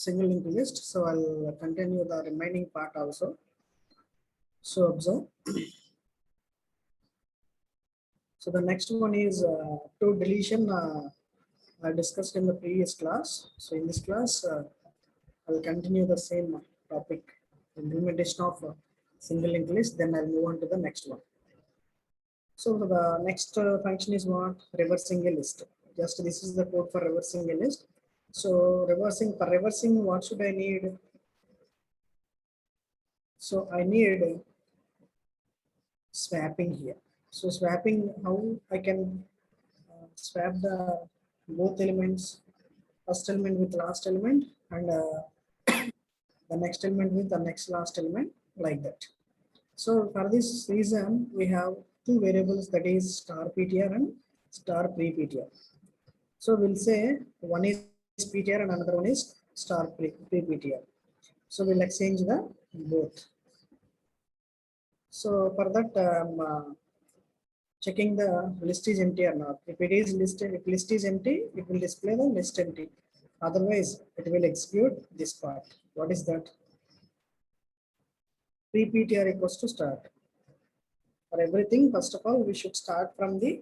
single linked list. So I'll continue the remaining part also. So observe. So the next one is to deletion. I discussed in the previous class. So in this class, I will continue the same topic, implementation of single linked list. Then I'll move on to the next one. So the next function is what? Reversing a list. Just this is the code for reversing a list. So for reversing, what should I need? So I need swapping here. So swapping, how I can swap the both elements, first element with last element, and the next element with the next last element, like that. So for this reason, we have two variables, that is star PTR and star pre-PTR. So we'll say one is PTR and another one is star pre-PTR. So we'll exchange the both. So for that, checking the list is empty or not. If it is listed, if list is empty, it will display the list empty. Otherwise, it will execute this part. What is that? Pre-PTR equals to start. For everything, first of all, we should start from the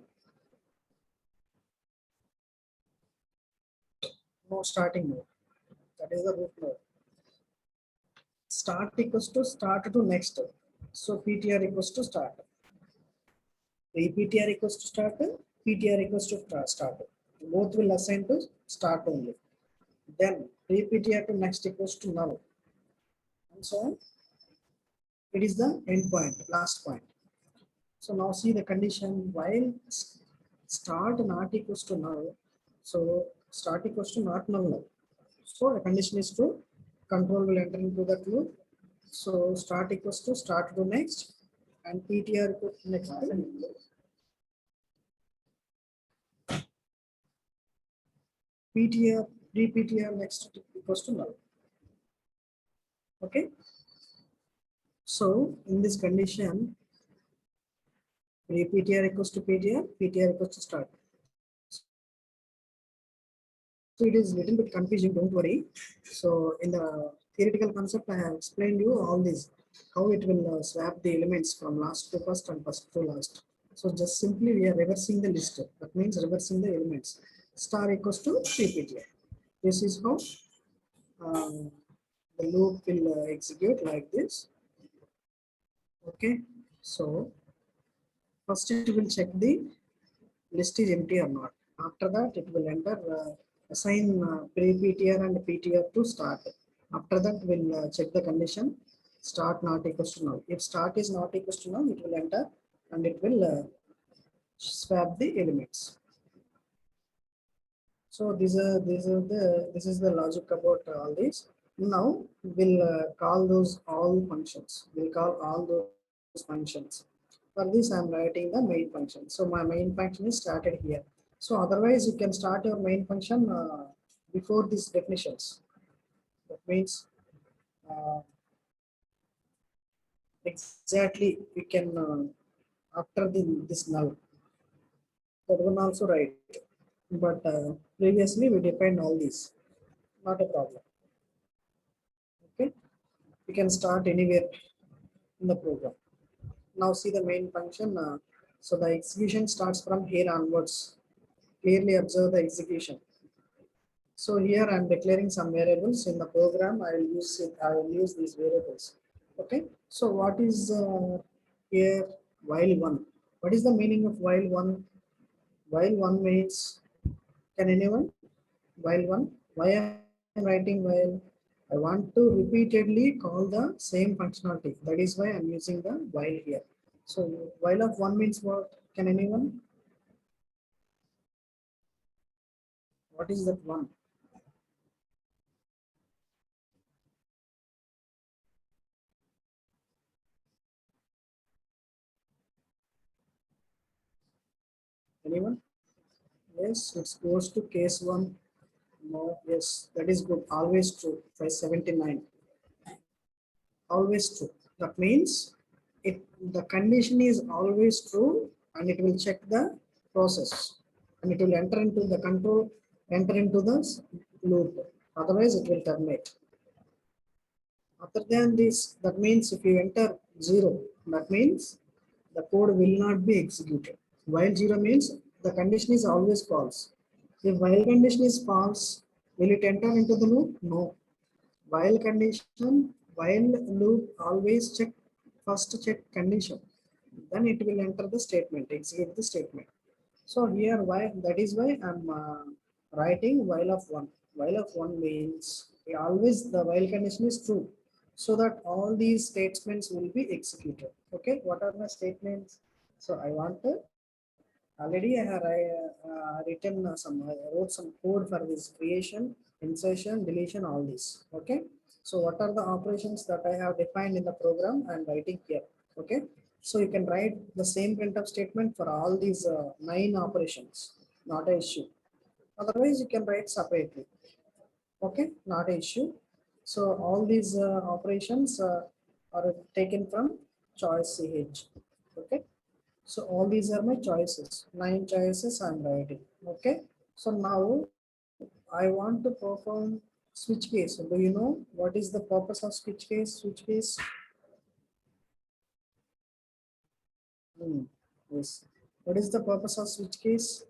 starting node. That is the root node. Start equals to start to next. So PTR equals to start. PTR equals to start. PTR equals to start. Both will assign to start only. Then pre-PTR to next equals to null. And so on. It is the end point, last point. So now see the condition while start not equals to null. So start equals to not null now. So the condition is true. Control will enter into that loop. So start equals to start to next, and PTR equals to next. PTR pre-PTR next equals to null. Okay. So in this condition, pre-PTR equals to PTR, PTR equals to start. So it is a little bit confusing, don't worry. So in the theoretical concept, I have explained you all this, how it will swap the elements from last to first and first to last. So just simply we are reversing the list. That means reversing the elements. Star equals to pre-PTR. This is how the loop will execute like this. Okay. So first it will check the list is empty or not. After that, it will enter assign pre-PTR and PTR to start. After that, we'll check the condition start not equals to null. If start is not equals to null, it will enter and it will swap the elements. So this is the logic about all these. Now we'll call those all functions. We'll call all those functions. For this, I'm writing the main function. So my main function is started here. So otherwise, you can start your main function before these definitions. That means exactly we can after this null. That one also write. But previously we defined all these. Not a problem. Okay, we can start anywhere in the program. Now see the main function. So the execution starts from here onwards. Clearly observe the execution. So here I am declaring some variables in the program. I will use it. I will use these variables. Okay. So what is here while one? What is the meaning of while one? While one means, can anyone? While one. Why I am writing while? I want to repeatedly call the same functionality. That is why I am using the while here. So while of one means what? Can anyone? What is that one? Anyone? Yes, it goes to case one. No, yes, that is good. Always true. 579. Always true. That means the condition is always true and it will check the process and it will enter into the control, enter into the loop. Otherwise it will terminate. Other than this, that means if you enter 0, that means the code will not be executed. While 0 means the condition is always false. If while condition is false, will it enter into the loop? No. While condition, while loop always check condition. Then it will enter the statement, execute the statement. So here why that is why I'm writing while of one. While of one means always the while condition is true, so that all these statements will be executed. Okay, what are the statements? So I want to already I have written I wrote some code for this creation, insertion, deletion, all these. Okay, so what are the operations that I have defined in the program I'm writing here? Okay, so you can write the same printf statement for all these 9 operations, not an issue. Otherwise, you can write separately. Okay, not an issue. So all these operations are taken from choice ch. Okay, so all these are my choices. 9 choices I'm writing. Okay, so now I want to perform switch case. So do you know what is the purpose of switch case? Switch case. Yes. What is the purpose of switch case?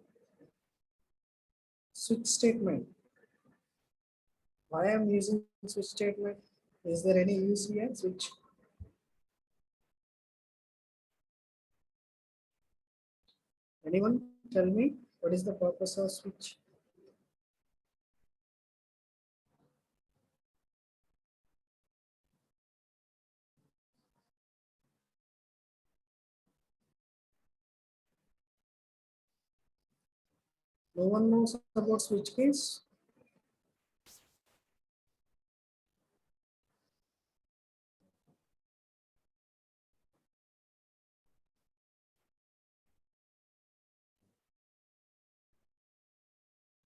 Switch statement. Why I'm using switch statement? Is there any use here? Switch. Anyone tell me what is the purpose of switch? No one knows about switch case.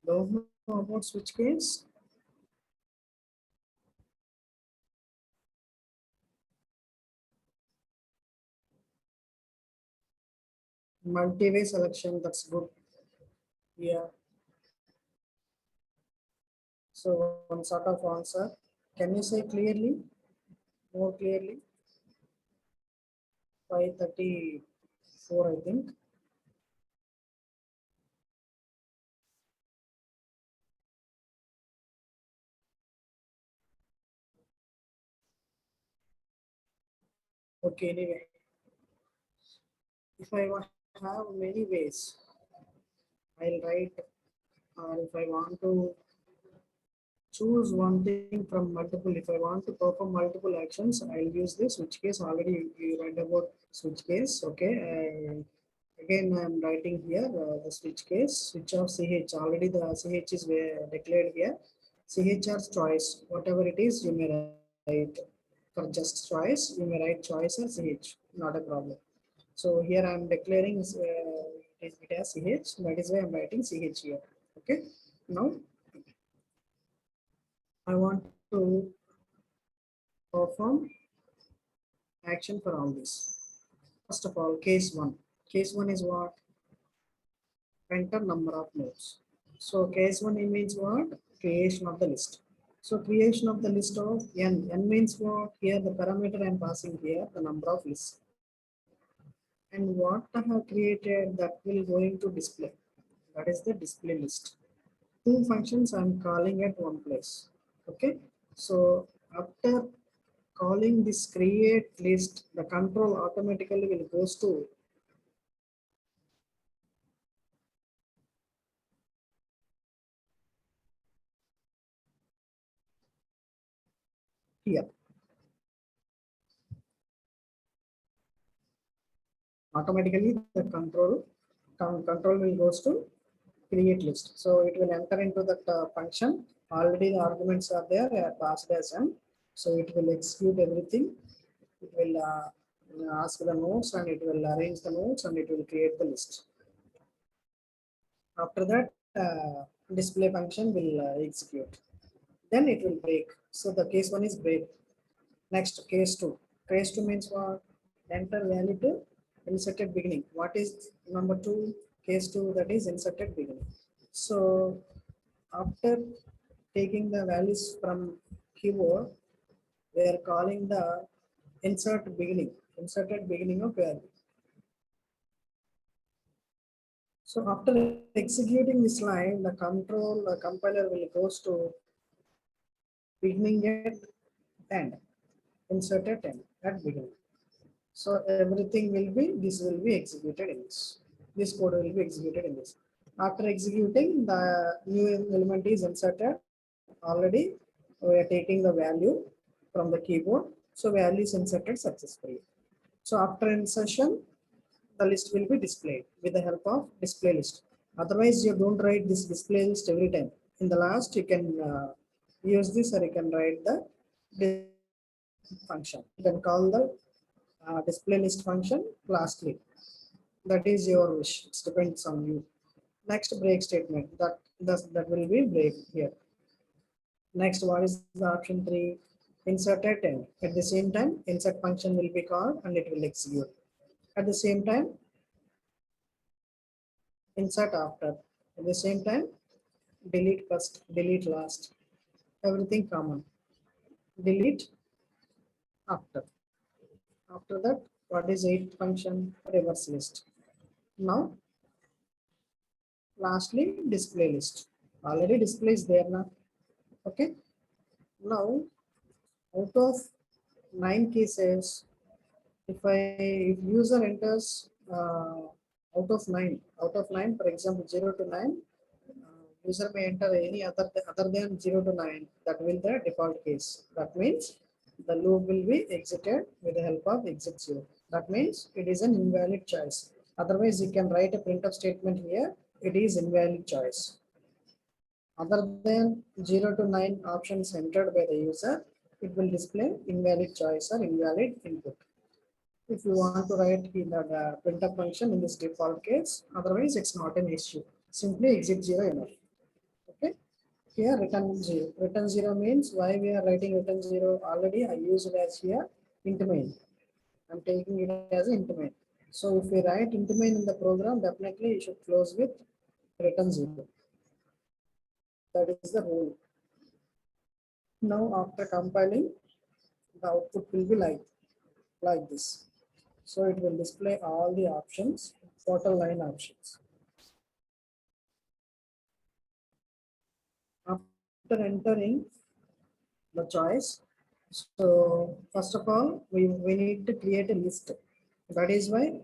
Don't know about switch case. Multi-way selection. That's good. Yeah. So one sort of answer. Can you say clearly? More clearly? 534, I think. Okay, anyway. If I have many ways, I'll write, or if I want to choose one thing from multiple, if I want to perform multiple actions, I'll use the switch case. Already you read about switch case. Okay. Again, I'm writing here the switch case, switch of CH. Already the CH is declared here. CHR's choice, whatever it is, you may write. For just choice, you may write choice or CH, not a problem. So here I'm declaring it as CH. That is why I'm writing CH here. Okay. Now I want to perform action for all this. First of all, case one. Case one is what? Enter number of nodes. So case one means what? Creation of the list. So creation of the list of n. N means what? Here the parameter I'm passing here, the number of lists. And what I have created that will going to display. That is the display list. Two functions I'm calling at one place. Okay. So after calling this create list, the control automatically will goes to here. Automatically the control will goes to create list. So it will enter into that function. Already the arguments are there passed as m. So it will execute everything. It will ask the nodes and it will arrange the nodes and it will create the list. After that, display function will execute. Then it will break. So the case one is break. Next, case two. Case two means what? Enter value to inserted beginning. What is number two? Case two, that is inserted beginning. So after taking the values from keyboard, we are calling the inserted beginning of value. So after executing this line, the compiler will goes to beginning at end, insert at end at beginning. So everything will be, this will be executed in this. This code will be executed in this. After executing, the new element is inserted. Already we are taking the value from the keyboard. So value is inserted successfully. So after insertion, the list will be displayed with the help of display list. Otherwise, you don't write this display list every time. In the last, you can use this, or you can write the function. You can call the display list function lastly. That is your wish. It depends on you. Next break statement. That will be break here. Next, what is the option 3? Insert at end. At the same time, insert function will be called and it will execute. At the same time, insert after. At the same time, delete first, delete last. Everything common. Delete after. After that, what is 8th function? Reverse list. Now, lastly, display list. Already display is there now. Okay. Now, out of 9 cases, if user enters out of 9, for example, 0 to 9, user may enter any other than 0 to 9. That will the default case. That means the loop will be exited with the help of exit 0. That means it is an invalid choice. Otherwise, you can write a printf statement here. It is invalid choice. Other than 0 to 9 options entered by the user, it will display invalid choice or invalid input. If you want to write in the printf function in this default case, otherwise it's not an issue. Simply exit 0 enough. Okay. Here return 0. Return 0 means why we are writing return 0 already I used it as here int main. I'm taking it as int main. So if we write int main in the program, definitely you should close with return 0. That is the rule. Now after compiling, the output will be like this. So it will display all the options, total line options. After entering the choice, so first of all, we need to create a list. That is why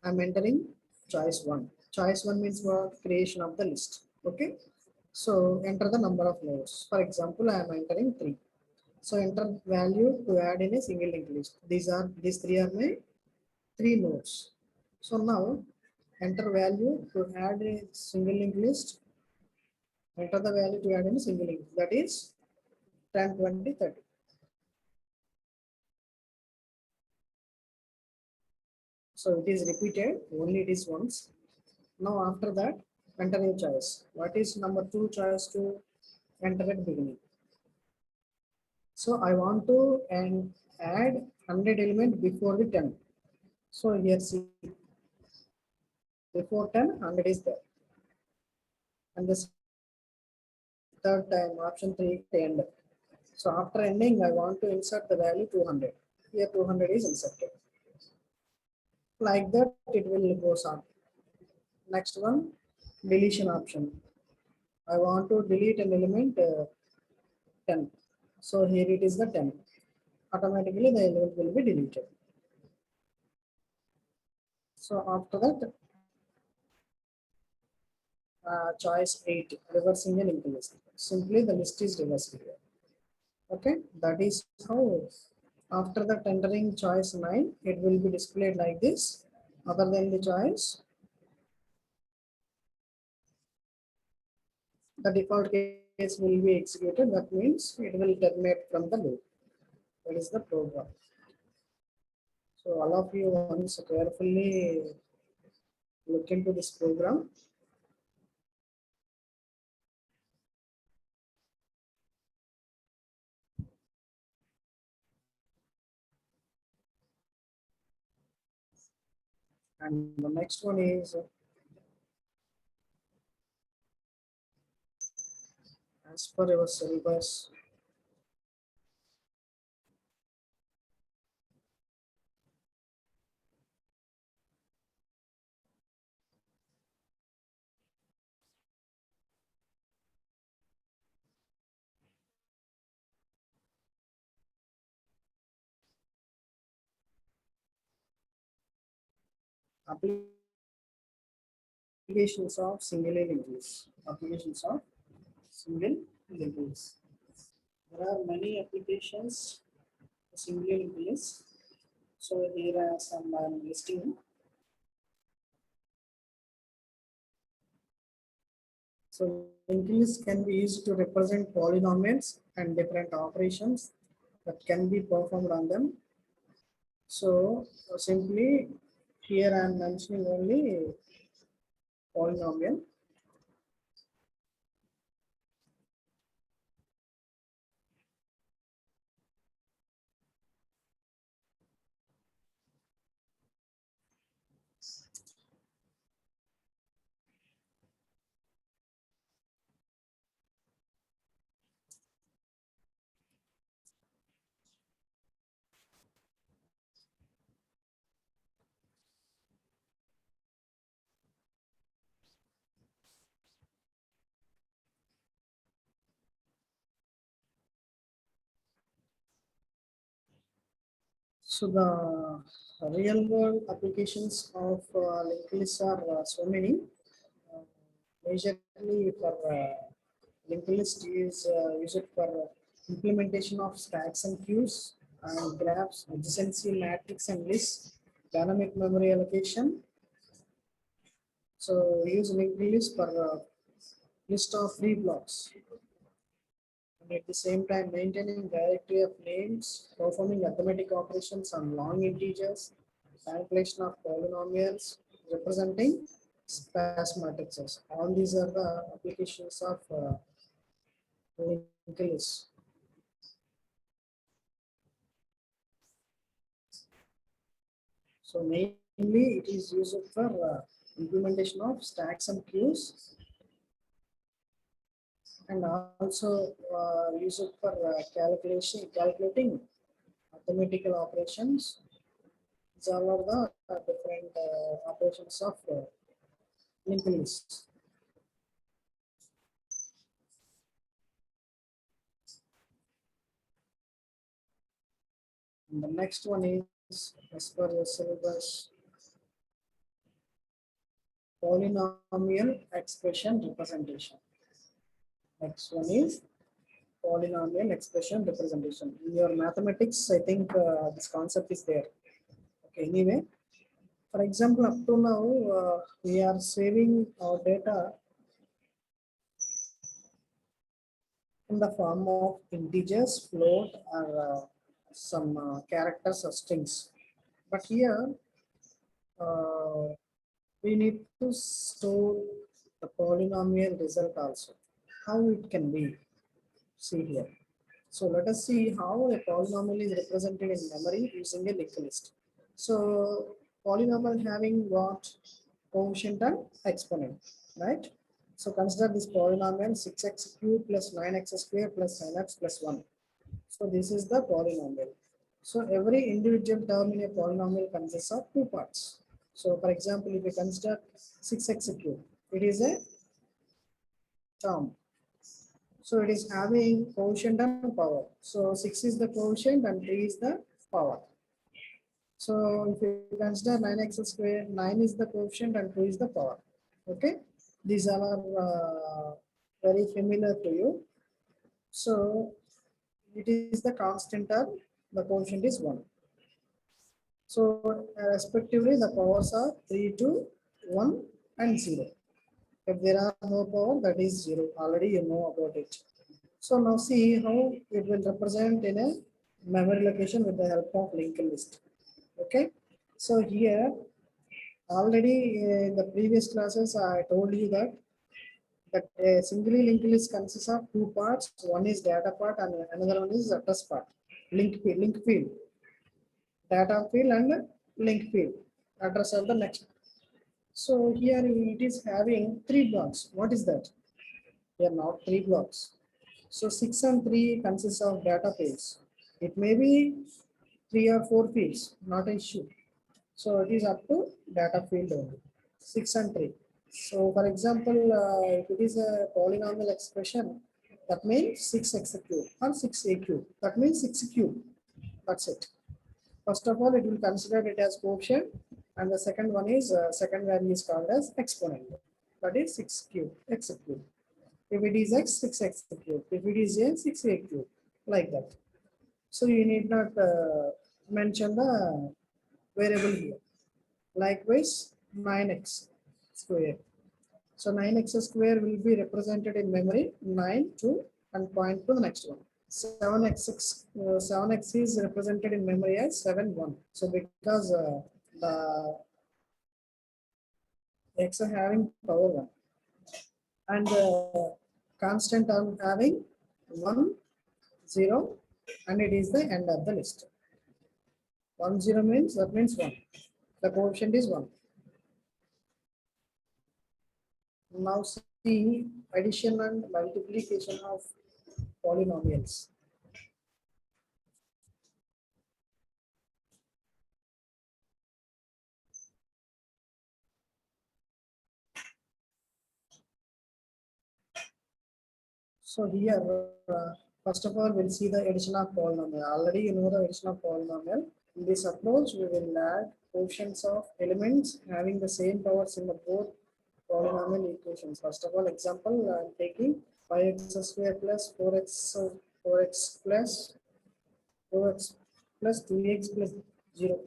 I'm entering choice 1. Choice 1 means what? Creation of the list. Okay. So enter the number of nodes. For example, I am entering 3. So enter value to add in a single linked list. These 3 are my 3 nodes. So now enter value to add a single linked list. Enter the value to add in a single link. That is 10, 20, 30. So it is repeated, only it is once. Now after that, enter a choice. What is number 2 choice to enter at beginning? So I want to add 100 element before the 10. So here see, before 10, 100 is there. And this third time, option 3, end. So after ending, I want to insert the value 200. Here 200 is inserted. Like that, it will go on. Next one, deletion option. I want to delete an element 10. So here it is the 10. Automatically the element will be deleted. So after that, choice 8, reversing a linked list. Simply the list is reversed here. Okay, that is how after that entering choice 9, it will be displayed like this. Other than the choice, the default case will be executed. That means it will terminate from the loop. That is the program. So all of you once carefully look into this program. And the next one is as per your syllabus. Applications of single linked list. Applications of single linked list. There are many applications for single linked list. So here are some listing. So linked list can be used to represent polynomials and different operations that can be performed on them. So simply here I am mentioning only polynomial. So the real world applications of linked lists are so many. Uh, Majorly for linked list is used for implementation of stacks and queues and graphs, adjacency matrix and lists, dynamic memory allocation. So we use linked list for list of free blocks. And at the same time maintaining directory of names, performing arithmetic operations on long integers, calculation of polynomials, representing sparse matrices. All these are the applications of linked list. So mainly it is used for implementation of stacks and queues, and also use it for calculating mathematical operations. These all are the different operations of linked list. And the next one is, as per the syllabus, polynomial expression representation. Next one is polynomial expression representation. In your mathematics, I think this concept is there. Okay, anyway, for example, up to now, we are saving our data in the form of integers, float, or some characters or strings. But here, uh, we need to store the polynomial result also. How it can be? See here. So let us see how a polynomial is represented in memory using a linked list. So polynomial having what? Quotient and exponent, right? So consider this polynomial 6x cubed plus 9x squared plus 9x plus 1. So this is the polynomial. So every individual term in a polynomial consists of two parts. So for example, if you consider 6x cubed, it is a term. So it is having quotient and power. So 6 is the quotient and 3 is the power. So if you consider 9x squared, 9 is the quotient and 2 is the power. Okay. These are very familiar to you. So it is the constant term, the quotient is 1. So respectively, the powers are 3, 2, 1 and 0. If there are no power, that is 0. Already you know about it. So now see how it will represent in a memory location with the help of linked list. Okay. So here already in the previous classes I told you that a singly linked list consists of two parts. One is data part and another one is address part. Link field, data field and link field. Address of the next. So here it is having three blocks. What is that? Here not three blocks. So 6 and 3 consists of data fields. It may be 3 or 4 fields, not an issue. So it is up to data field only. 6 and 3. So for example, if it is a polynomial expression, that means 6x cube or 6a cube. That means 6 cube. That's it. First of all, it will consider it as quotient, and the second one is second value is called as exponent. That is 6 cube, x cube. If it is x, 6x cube. If it is a, 6a cube. Like that. So you need not mention the variable here. Likewise, 9x square. So 9x square will be represented in memory 9, 2, and point to the next one. 7x is represented in memory as 7, 1. So because the x are having power 1 and constant are having 1, 0, and it is the end of the list. 1, 0 means that means 1. The coefficient is 1. Now see addition and multiplication of polynomials. So here, first of all, we'll see the addition of polynomial. Already you know the addition of polynomial. In this approach, we will add quotients of elements having the same powers in the both polynomial equations. First of all, example, I'm taking 5x square plus 4x, so 4x plus 4x plus 2x plus 0.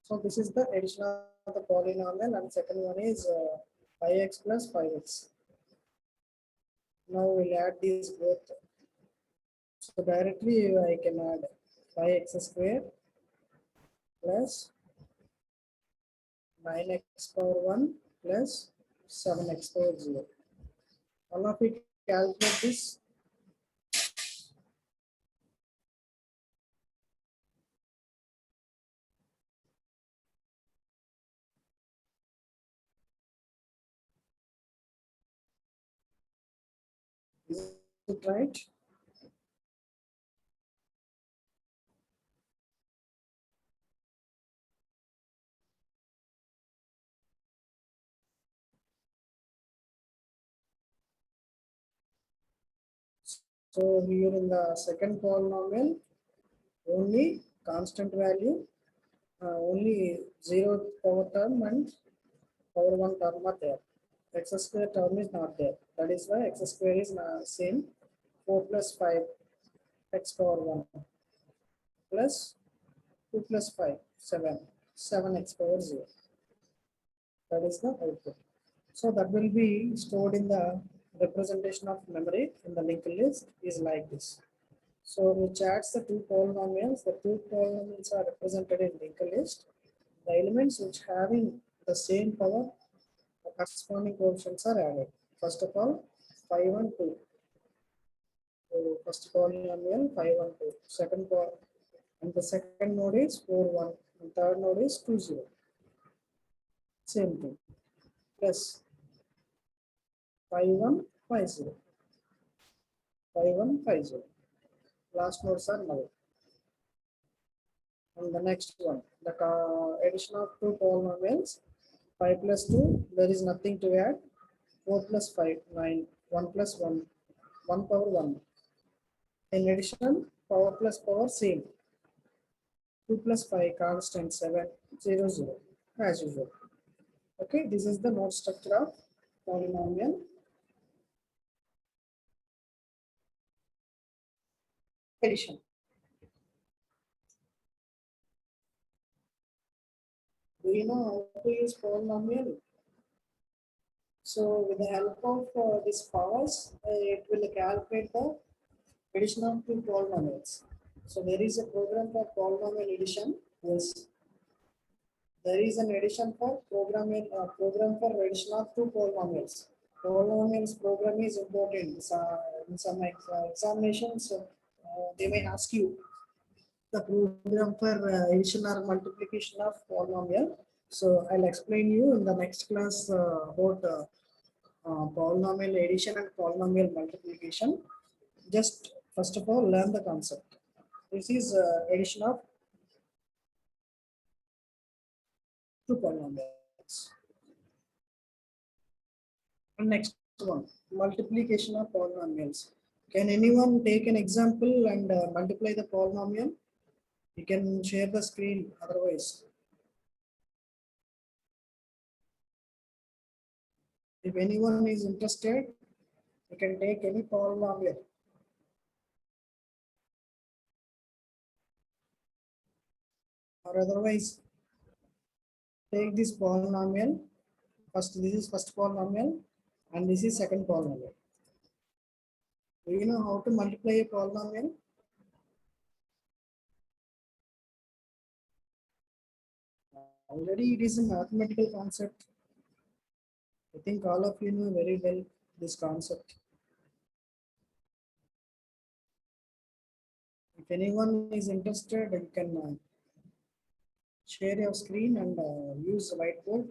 So this is the addition of the polynomial, and second one is 5x plus 5x. Now we'll add these both. So directly I can add 5x square plus 9x power 1 plus 7x power 0. All of it calculate this. Is it right? So here in the second polynomial, only constant value, only 0 power term and power 1 term are there. X square term is not there. That is why x square is same 4 plus 5 x power 1 plus 2 plus 5 7 7x power 0. That is the output. So that will be stored in the representation of memory in the linked list is like this. So which adds the two polynomials. The two polynomials are represented in linked list. The elements which having the same power, the corresponding coefficients are added. First of all, 5 and 2. So first polynomial 5 and 2. Second and the second node is 4 1. And third node is 2 0. Same thing. Plus 5 1 5 0. 5 1 5 0. Last nodes are null. And the next one, the addition of two polynomials, 5 plus 2, there is nothing to add. 4 plus 5, 9, 1 plus 1, 1 power 1. In addition, power plus power same. 2 plus 5, constant 7, 0, 0, as usual. Okay, this is the node structure of polynomial addition. Do you know how to use polynomial? So with the help of these powers, it will calculate the addition of two polynomials. So there is a program for polynomial addition. Yes, there is an addition for program for addition of two polynomials. Polynomials program is important. In some examinations, they may ask you the program for addition or multiplication of polynomial. So I'll explain you in the next class about polynomial addition and polynomial multiplication. Just first of all, learn the concept. This is addition of two polynomials. And next one, multiplication of polynomials. Can anyone take an example and multiply the polynomial? You can share the screen otherwise. If anyone is interested, you can take any polynomial. Or otherwise, take this polynomial. First, this is first polynomial and this is second polynomial. Do you know how to multiply a polynomial? Already it is a mathematical concept. I think all of you know very well this concept. If anyone is interested, you can share your screen and use the whiteboard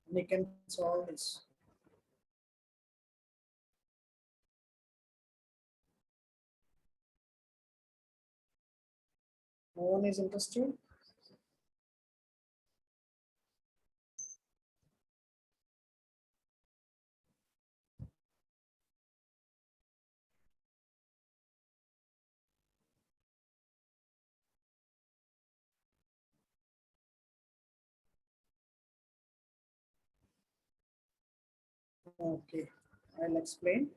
and you can solve this. No one is interested? Okay, I'll explain.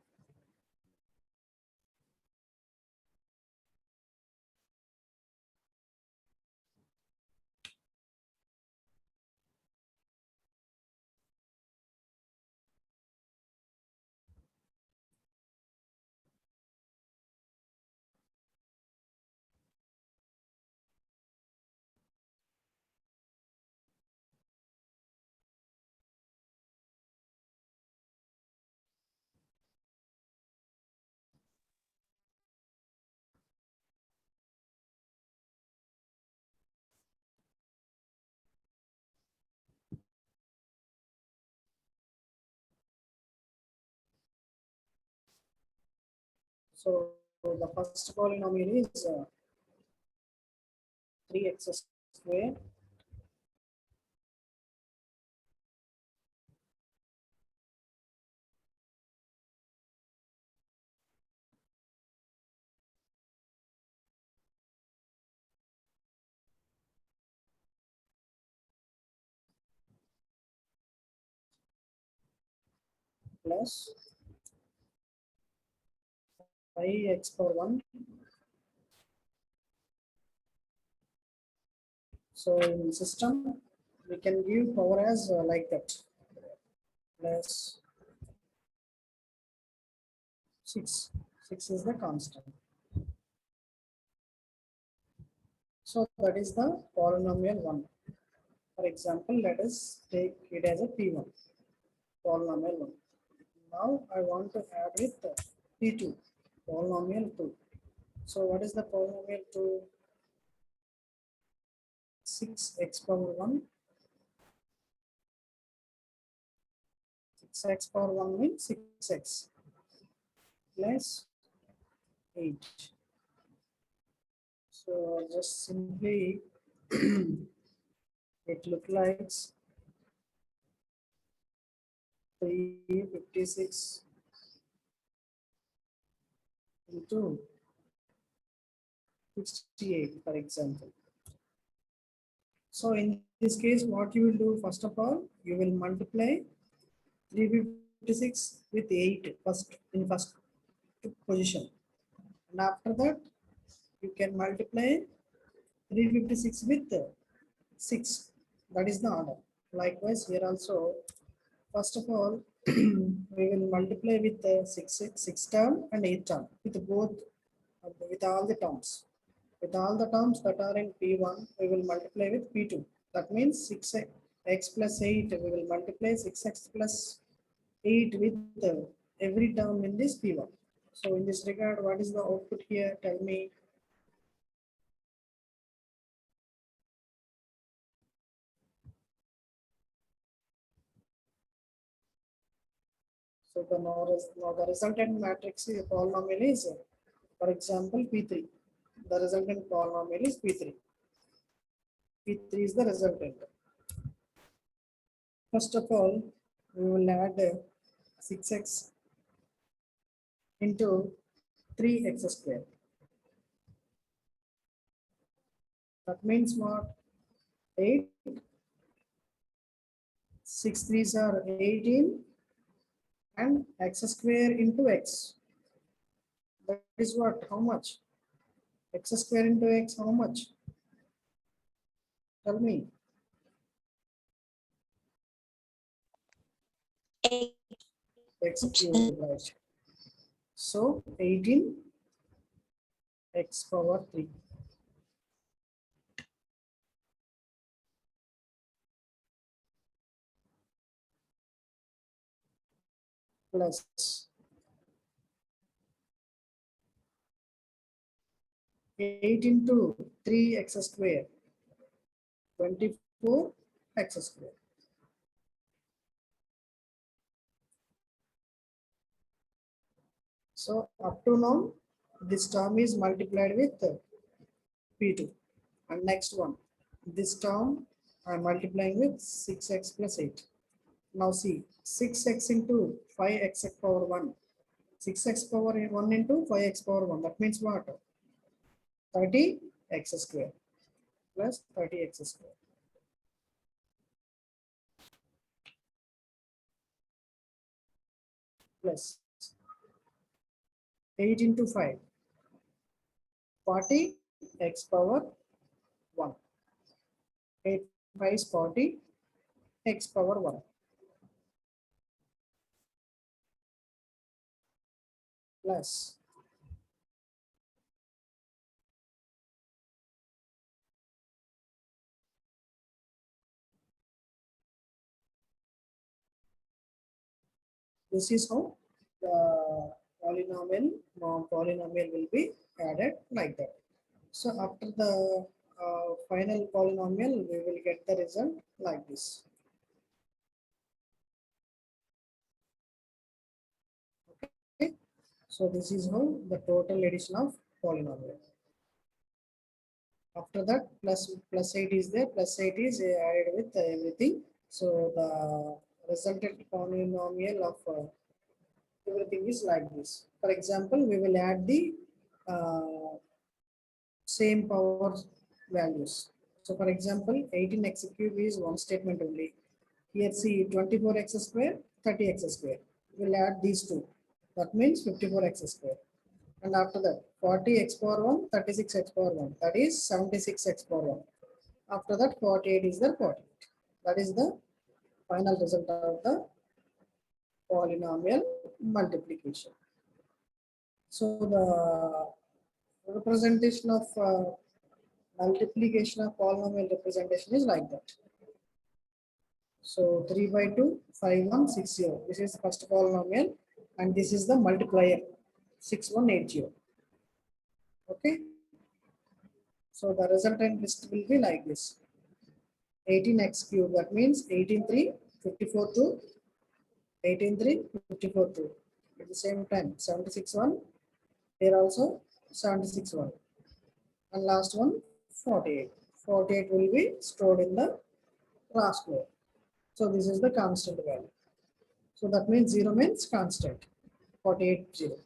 So the first polynomial is 3x square plus 5x power 1. So in system, we can give power as like that, plus 6. 6 is the constant. So that is the polynomial 1. For example, let us take it as a P1, polynomial 1. Now I want to add with P2, polynomial 2. So what is the polynomial 2? 6x power 1. 6x power 1 means 6x plus 8. So just simply it looks like 356 into 68, for example. So in this case, what you will do, first of all, you will multiply 356 with 8 first in first position. And after that, you can multiply 356 with 6. That is the order. Likewise, here also, first of all, we will multiply with the 6 term and 8 term with both, with all the terms. With all the terms that are in P1, we will multiply with P2. That means 6x plus 8, we will multiply 6x plus 8 with every term in this P1. So in this regard, what is the output here? Tell me. So now the resultant matrix polynomial is, for example, P3. The resultant polynomial is P3. P3 is the resultant. First of all, we will add 6x into 3x square. That means what? 8. 6 3s are 18 and x square into x. That is what? How much? X square into x, how much? Tell me. 8. X cube, right? So 18 x power 3. Plus 8 into 3x square, 24 x square. So up to now, this term is multiplied with P2. And next one, this term I am multiplying with 6x plus 8. Now see, 6x into 5x power 1. 6x power 1 into 5x power 1. That means what? 30x square plus 30x square. Plus 8 into 5. 40 x power 1. 8 5 is 40 x power 1. Plus this is how the polynomial will be added like that. So after the final polynomial, we will get the result like this. Okay. So this is how the total addition of polynomial. After that, plus 8 is there. Plus 8 is added with everything. So the resultant polynomial of everything is like this. For example, we will add the uh, same power values. So for example, 18x cube is one statement only. Here see 24x square, 30x square. We'll add these two. That means 54x square. And after that, 40x power 1, 36x power 1. That is 76x power 1. After that, 48 is the 48. That is the final result of the polynomial multiplication. So the representation of multiplication of polynomial representation is like that. So 3 by 2, 5, 1, 6, 0. This is the first polynomial and this is the multiplier 6, 1, 8, 0. Okay. So the resultant list will be like this. 18x cube, that means 18 3, 54 2, 18 3, 54 2. At the same time, 76 1. Here also 76 1. And last one 48. 48 will be stored in the last row. So this is the constant value. So that means 0 means constant. 48 0.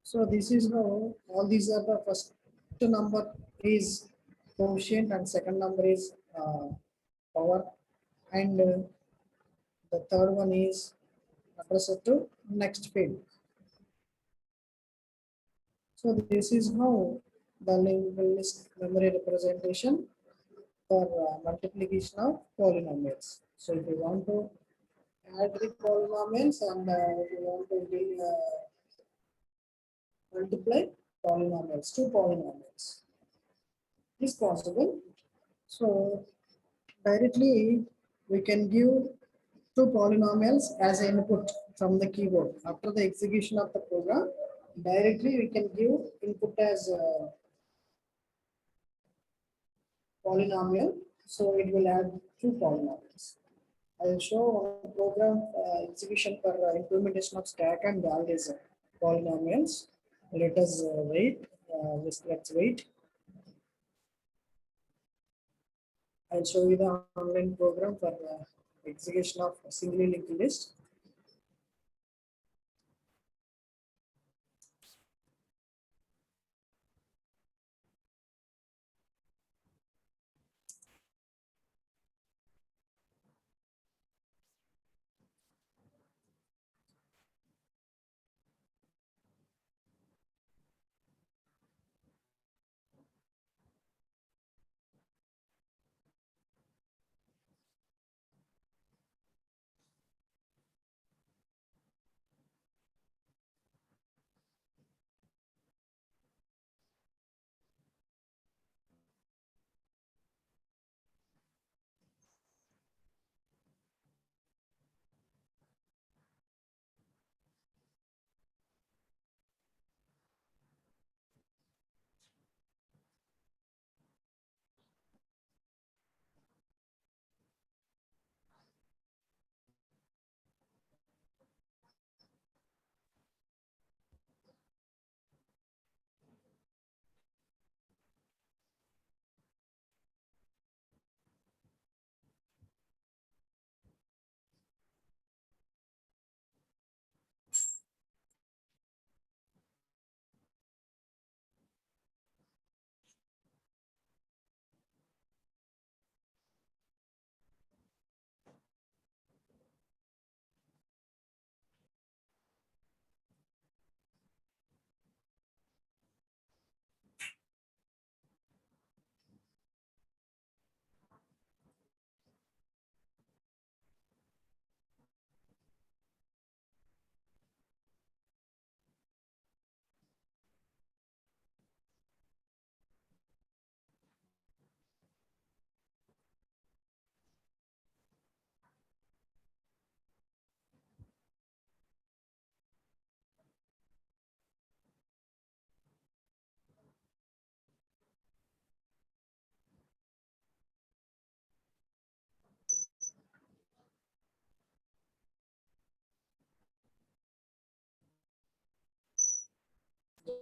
So this is how all these are the first number is quotient and second number is power, and the third one is addressed to next field. So this is how the list memory representation for multiplication of polynomials. So if you want to add the polynomials and if you want to multiply polynomials, two polynomials is possible. So directly we can give two polynomials as an input from the keyboard. After the execution of the program, directly we can give input as a polynomial. So it will add two polynomials. I'll show one program execution for implementation of stack and all these polynomials. Let us wait. Let's wait. I'll show you the online program for execution of a singly linked list.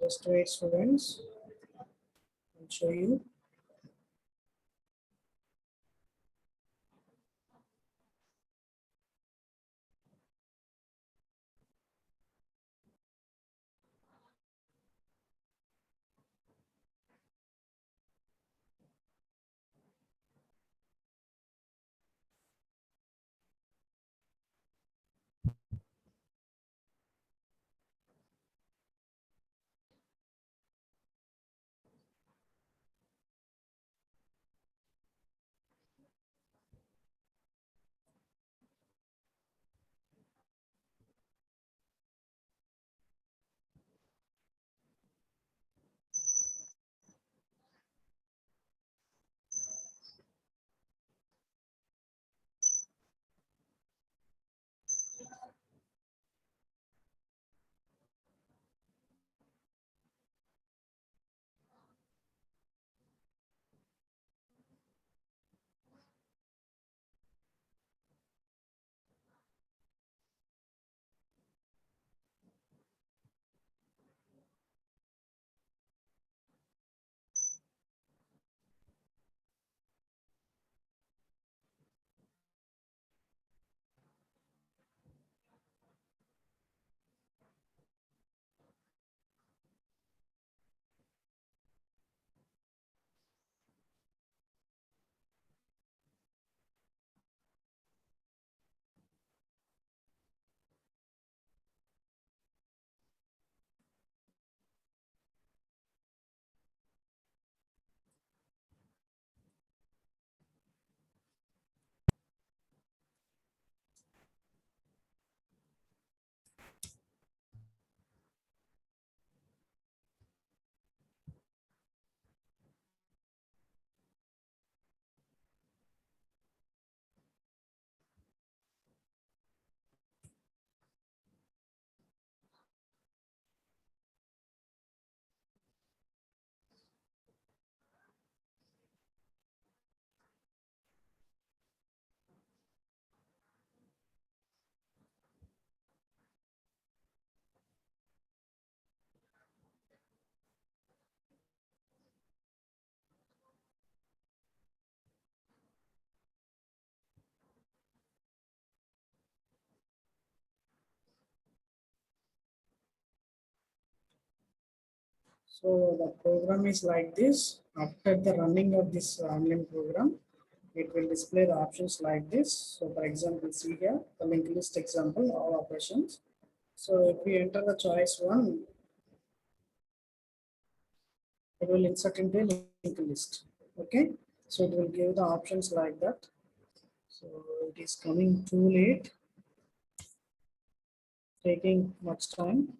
Just wait, students. I'll show you. So the program is like this. After the running of this online program, it will display the options like this. So for example, see here the linked list example, all operations. So if we enter the choice one, it will insert into a linked list. Okay, so it will give the options like that. So it is coming too late, taking much time.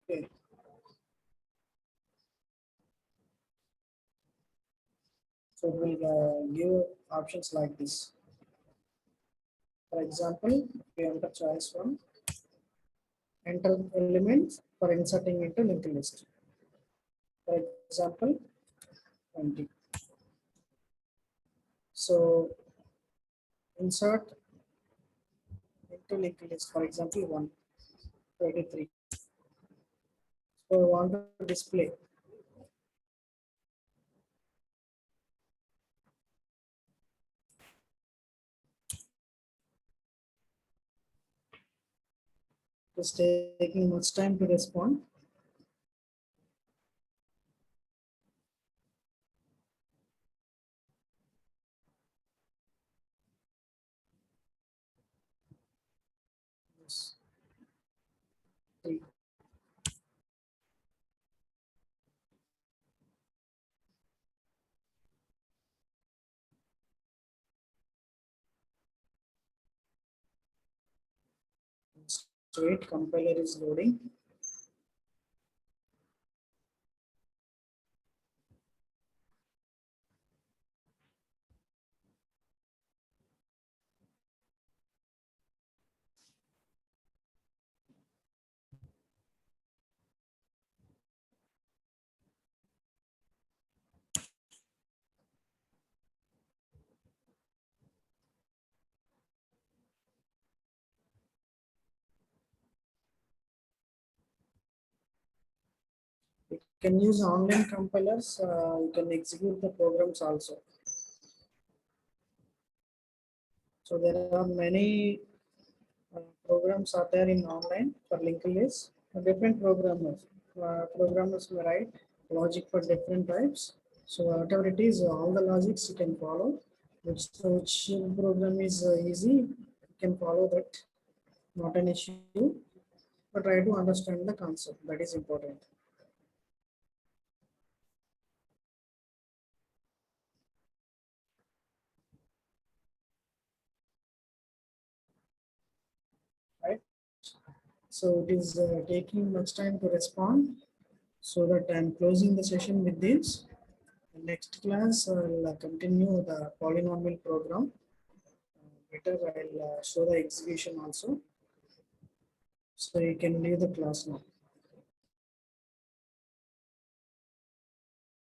Okay. So it will give options like this. For example, we enter choice one, enter elements for inserting into linked list. For example, 20. So insert into linked list, for example, 123. So I want to display. It's taking much time to respond. Yes. 3. Wait, compiler is loading. You can use online compilers. You can execute the programs also. So there are many programs are there in online for linked list. Different programmers. Programmers will write logic for different types. So whatever it is, all the logics you can follow. Which program is easy, you can follow that. Not an issue. But try to understand the concept. That is important. Right? So it is taking much time to respond. So that I'm closing the session with this. Next class, I'll continue the polynomial program. Later, I'll show the execution also. So you can leave the class now.